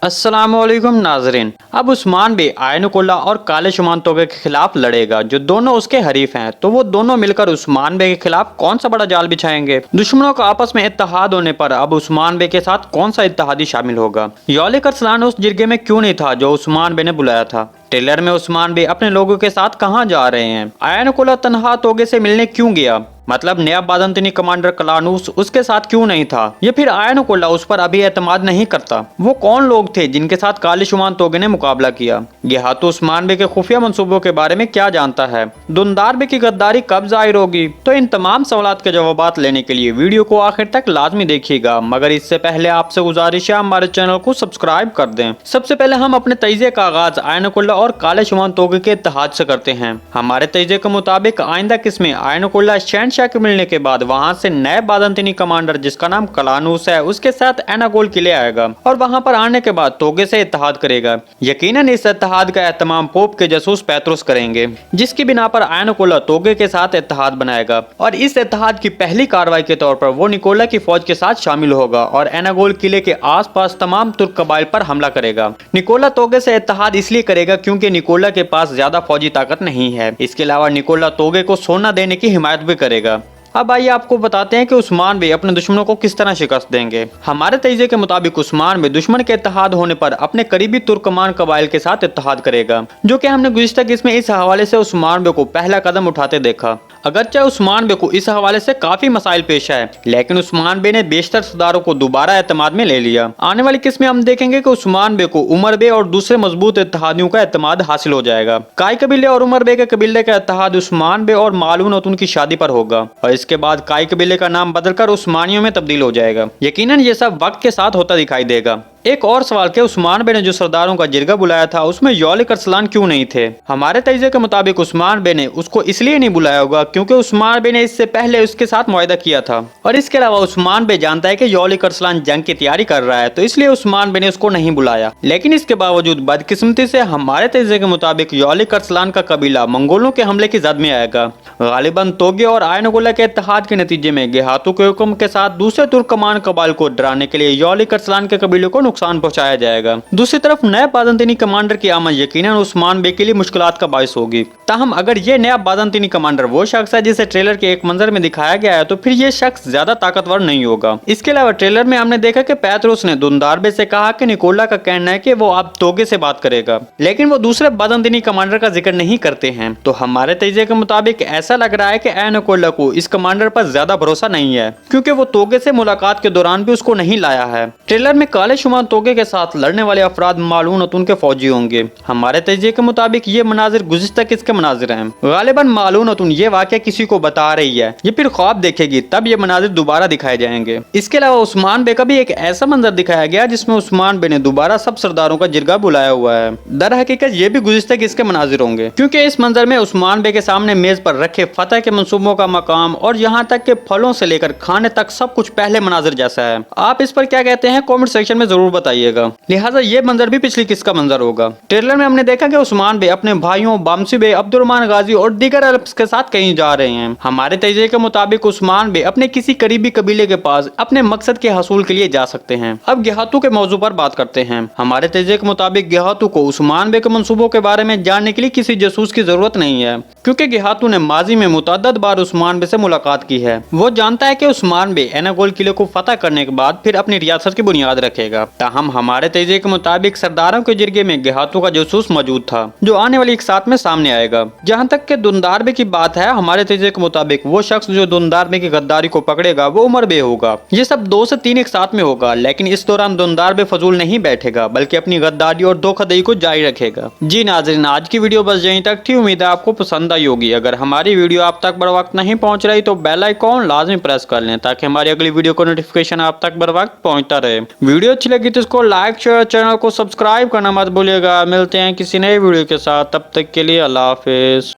अस्सलामुअलैकुम नाजरीन। अब उस्मान भी आयनुकुल्ला और काले शुमान तोगे के खिलाफ लड़ेगा, जो दोनों उसके हरीफ हैं। तो वो दोनों मिलकर उस्मान बे के खिलाफ कौन सा बड़ा जाल बिछाएंगे? दुश्मनों का आपस में इत्तेहाद होने पर अब उस्मान बे के साथ कौन सा इत्तेहादी शामिल होगा? यौलिक अरसलान उस जिरगे में क्यों नहीं था जो उस्मान बे ने बुलाया था? ट्रेलर में उस्मान बे अपने लोगों के साथ कहां जा रहे हैं? आयनुकुल्ला तन्हा तोगे से मिलने क्यों गया? मतलब नया बाज़ंतीनी कमांडर कलानूस उसके साथ क्यों नहीं था? या फिर आयनुकुल्ला उस पर अभी एतमाद नहीं करता? वो कौन लोग थे जिनके साथ काले शुमान तोगे ने मुकाबला किया? गेहातू उस्मान बे के खुफिया मंसूबों के बारे में क्या जानता है? दुंदार बे की गद्दारी कब जाहिर होगी? तो इन तमाम सवालात के जवाब लेने के लिए वीडियो को आखिर तक लाजमी देखिएगा, मगर इससे पहले आपसे गुजारिश है हमारे चैनल को सब्सक्राइब कर दें। सबसे पहले हम अपने तजिए का आगाज आयनुकुल्ला और काले शुमान तोगे के इत्तेहाद से करते हैं। हमारे तजिए के मुताबिक आइंदा किस्में आयनुकुल्ला शहनशाह के मिलने के बाद वहां से नए बाज़ंतीनी कमांडर जिसका नाम कलानूस है उसके साथ एनागोल किले आएगा और वहां पर आने के बाद तोगे से इत्तेहाद करेगा। यकीनन इस इत्तेहाद का एहतमाम पोप के जासूस पैतरुस करेंगे, जिसकी बिना पर आयनुकुल्ला तोगे के साथ इत्तेहाद बनाएगा और इस इत्तेहाद की पहली कार्रवाई के तौर पर वो निकोला की फौज के साथ शामिल होगा और एनागोल किले के आसपास तमाम तुर्क कबाइल पर हमला करेगा। निकोला तोगे से इत्तेहाद इसलिए करेगा क्योंकि निकोला के पास ज्यादा फौजी ताकत नहीं है। इसके अलावा निकोला तोगे को सोना देने की हिमायत भी करेगा। अब आइए आपको बताते हैं कि उस्मान बे अपने दुश्मनों को किस तरह शिकस्त देंगे। हमारे तजिए के मुताबिक उस्मान बे दुश्मन के इत्तेहाद होने पर अपने करीबी तुर्कमान कबाइल के साथ इत्तेहाद करेगा, जो कि हमने गुज़िश्ता किस्म में इस हवाले से उस्मान बे को पहला कदम उठाते देखा। अगरचे उस्मान बे को इस हवाले से काफी मसाइल पेश आए, लेकिन उस्मान बे ने बेशतर सरदारों को दोबारा एतमाद में ले लिया। आने वाली किस्में हम देखेंगे कि उस्मान बे को उमर बे और दूसरे मजबूत इत्तेहादियों का एतमाद हासिल हो जाएगा। काई कबीले और उमर बे के कबीले का इत्तेहाद उस्मान बे और मालून उनकी शादी पर होगा और इसके बाद काई कबीले का नाम बदलकर उस्मानियों में तब्दील हो जाएगा। यकीनन ये सब वक्त के साथ होता दिखाई देगा। एक और सवाल के उस्मान बे ने जो सरदारों का जिरगा बुलाया था उसमें यौलिक अरसलान क्यों नहीं थे? हमारे तजिए के मुताबिक उस्मान बे ने उसको इसलिए नहीं बुलाया होगा क्योंकि उस्मान बे ने इससे पहले उसके साथ मुआहदा किया था और इसके अलावा उस्मान बे जानता है कि यौलिक अरसलान जंग की तैयारी कर रहा है, तो इसलिए उस्मान बे ने उसको नहीं बुलाया। लेकिन इसके बावजूद बदकिस्मती से हमारे तजिए के मुताबिक यौलिक अरसलान का कबीला मंगोलों के हमले की जद में आएगा। गालिबन तोगे और आयनुकुल्ला के इत्तेहाद के नतीजे में गेहातू के हुक्म के साथ दूसरे तुर्कमान कबाइल को डराने के लिए यौलिक अरसलान के कबीले को नुकसान पहुंचाया जाएगा। दूसरी तरफ नए बाज़ंतीनी कमांडर की आमद यकीनन उस्मान बे के लिए मुश्किलात का बाइस होगी। ताहम अगर ये नया बाज़ंतीनी कमांडर वो शख्स है जिसे ट्रेलर के एक मंजर में दिखाया गया है, तो फिर ये शख्स ज्यादा ताकतवर नहीं होगा। इसके अलावा ट्रेलर में हमने देखा कि पैतरुस ने दुंदार बे से कहा कि निकोला का कहना है कि वो अब तोगे से बात करेगा, लेकिन वो दूसरे बाज़ंतीनी कमांडर का जिक्र नहीं करते हैं। तो हमारे तजिए के मुताबिक ऐसा लग रहा है कि आयनुकुल्ला को इस कमांडर पर ज्यादा भरोसा नहीं है, क्योंकि वो तोगे से मुलाकात के दौरान भी उसको नहीं लाया है। ट्रेलर में काले शुमान तोगे के साथ लड़ने वाले अफराद मालून उनके फौजी होंगे। हमारे तजिए के मुताबिक ये मनाजिर गुज़िश्ता किसके मनाजिर हैं? गालिबन मालून ये वाक़या किसी को बता रही है, ये फिर ख्वाब देखेगी, तब ये मनाजिर दोबारा दिखाए जाएंगे। इसके अलावा उस्मान बे का भी एक ऐसा मंजर दिखाया गया जिसमें उस्मान बे ने दोबारा सब सरदारों का जिरगा बुलाया हुआ है। दर हकीकत ये भी गुज़िश्ता किसके मनाजिर होंगे, क्योंकि इस मंजर में उस्मान बे के सामने मेज पर रखे फतह के मंसूबों का मकाम और यहाँ तक के फलों से लेकर खाने तक सब कुछ पहले मनाजिर जैसा है। आप इस पर क्या कहते हैं कमेंट सेक्शन में जरूर बताइएगा। लिहाजा ये मंजर भी पिछली किसका मंजर होगा? ट्रेलर में हमने देखा कि उस्मान बे अपने भाइयों बामसी बे, अब्दुर्रहमान गाजी और दीगर अरब्स के साथ कहीं जा रहे हैं। हमारे तजिए के मुताबिक उस्मान बे अपने किसी करीबी कबीले के पास अपने मकसद के हसूल के लिए जा सकते हैं। अब गेहातू के मौजू पर बात करते हैं। हमारे तजिए के मुताबिक गेहातू को उस्मान बे के मंसूबों के बारे में जानने के लिए किसी जासूस की जरूरत नहीं है, क्योंकि गेहातू ने माजी में मुतअद्दिद बार उस्मान बे से मुलाकात की है। वो जानता है कि उस्मान बे एनागोल किले को फतह करने के बाद फिर अपनी रियासत की बुनियाद रखेगा। ताहम हमारे तजिए के मुताबिक सरदारों के जिरगे में गेहातू का जासूस मौजूद था, जो आने वाली एक साथ में सामने आएगा। जहां तक के दुंदार बे की बात है, हमारे तजिए के मुताबिक वो शख्स जो दुंदार बे की गद्दारी को पकड़ेगा वो उमर बे होगा। ये सब 2 से 3 एक साथ में होगा, लेकिन इस दौरान दुंदार बे फजूल नहीं बैठेगा, बल्कि अपनी गद्दारी और धोखाधड़ी को जारी रखेगा। जी नाज़रीन, आज की वीडियो बस यहीं तक थी। उम्मीद है आपको पसंद आई होगी। अगर हमारी वीडियो आप तक बर वक्त नहीं पहुंच रही तो बेल आइकॉन लाजमी प्रेस कर लें, ताकि हमारी अगली वीडियो को नोटिफिकेशन आप तक बर वक्त पहुंचता रहे। वीडियो अच्छी लगी तो इसको लाइक शेयर, चैनल को सब्सक्राइब करना मत भूलिएगा। मिलते हैं किसी नए वीडियो के साथ, तब तक के लिए अल्लाह हाफिज।